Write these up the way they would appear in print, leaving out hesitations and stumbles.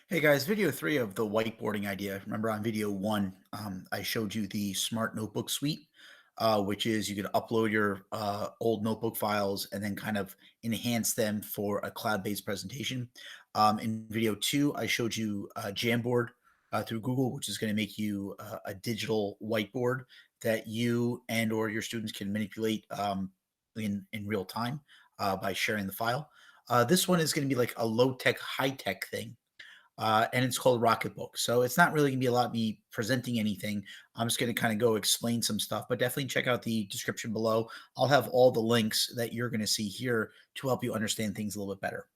Hey guys, video three of the whiteboarding idea. Remember on video one, I showed you the smart notebook suite, which is you could upload your old notebook files and then kind of enhance them for a cloud-based presentation. In video two, I showed you Jamboard through Google, which is going to make you a digital whiteboard that you and or your students can manipulate in real time by sharing the file. This one is going to be like a low-tech, high-tech thing, and it's called Rocketbook. So it's not really going to be a lot of me presenting anything. I'm just going to kind of go explain some stuff, but definitely check out the description below. I'll have all the links that you're going to see here to help you understand things a little bit better.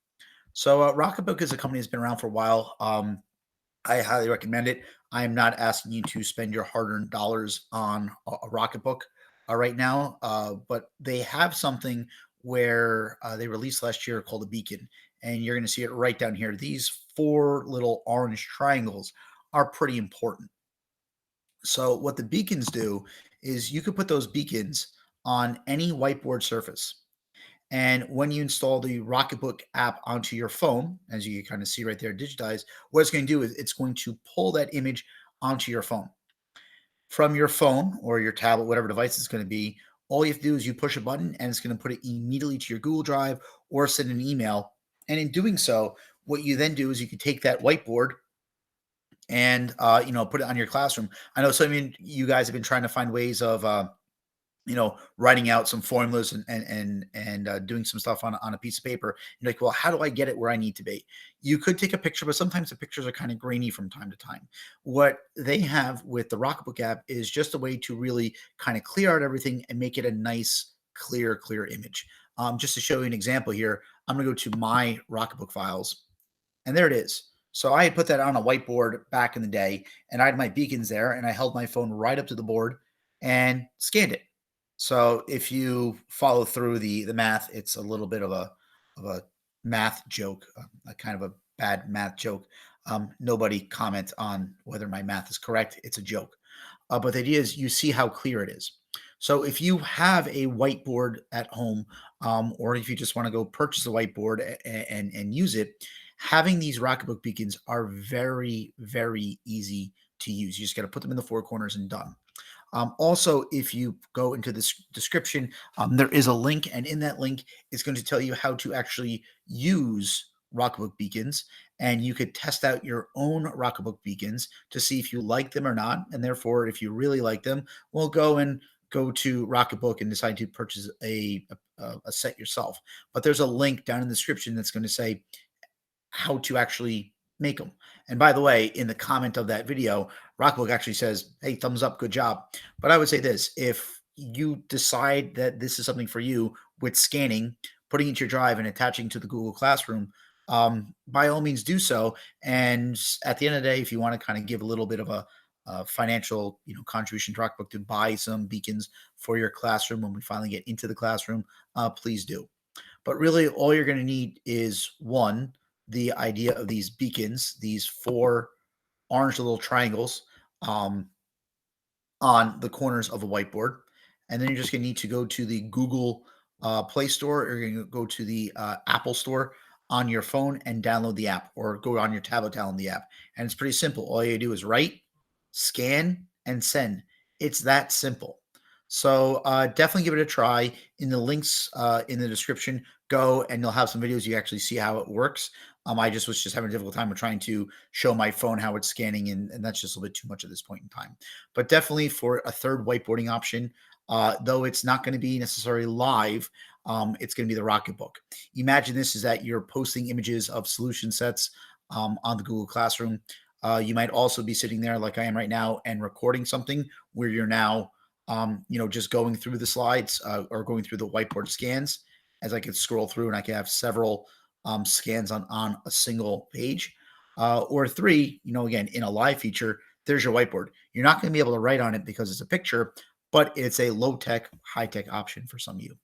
So Rocketbook is a company that's been around for a while. I highly recommend it. I am not asking you to spend your hard-earned dollars on a Rocketbook right now, but they have something where they released last year called a beacon, and you're going to see it right down here. These four little orange triangles are pretty important. So what the beacons do is you could put those beacons on any whiteboard surface. And when you install the Rocketbook app onto your phone, as you can kind of see right there digitized, what it's going to do is it's going to pull that image onto your phone. From your phone or your tablet, whatever device it's going to be, all you have to do is you push a button and it's going to put it immediately to your Google Drive or send an email. And in doing so, what you then do is you can take that whiteboard and put it on your classroom. I know some of you guys have been trying to find ways of writing out some formulas and doing some stuff on a piece of paper. You're like, well, how do I get it where I need to be? You could take a picture, but sometimes the pictures are kind of grainy from time to time. What they have with the Rocketbook app is just a way to really kind of clear out everything and make it a nice, clear image. Just to show you an example here, I'm going to go to my Rocketbook files, and there it is. So I had put that on a whiteboard back in the day, and I had my beacons there, and I held my phone right up to the board and scanned it. So if you follow through the math, it's a little bit of a math joke, a kind of a bad math joke. Nobody comments on whether my math is correct. It's a joke. But the idea is you see how clear it is. So if you have a whiteboard at home, or if you just want to go purchase a whiteboard and use it, having these Rocketbook beacons are very easy to use. You just got to put them in the four corners and done. Also, if you go into this description, there is a link, and in that link, it's going to tell you how to actually use Rocketbook beacons, and you could test out your own Rocketbook beacons to see if you like them or not, and therefore, if you really like them, we'll go to Rocketbook and decide to purchase a set yourself. But there's a link down in the description that's going to say how to actually make them. And by the way, in the comment of that video, Rocketbook actually says, hey, thumbs up, good job. But I would say this, if you decide that this is something for you with scanning, putting it to your drive and attaching to the Google Classroom, by all means do so. And at the end of the day, if you want to kind of give a little bit of a financial contribution to Rocketbook to buy some beacons for your classroom when we finally get into the classroom, please do. But really, all you're going to need is one, the idea of these beacons, these four orange little triangles um, on the corners of a whiteboard. And then you're just going to need to go to the Google Play Store, or you're going to go to the Apple Store on your phone and download the app, or go on your tablet, download the app. And it's pretty simple. All you do is write, scan, and send. It's that simple. So definitely give it a try. In the links in the description, go and you'll have some videos. You actually see how it works. I just was having a difficult time with trying to show my phone how it's scanning, and that's just a little bit too much at this point in time. But definitely for a third whiteboarding option, though it's not going to be necessarily live, it's going to be the Rocketbook. Imagine this is that you're posting images of solution sets on the Google Classroom. You might also be sitting there like I am right now and recording something where you're now just going through the slides or going through the whiteboard scans, as I could scroll through and I could have several scans on a single page. Or three, again, in a live feature, there's your whiteboard. You're not going to be able to write on it because it's a picture, but it's a low tech, high tech option for some of you.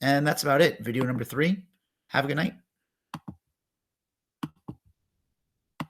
And that's about it. Video number three. Have a good night.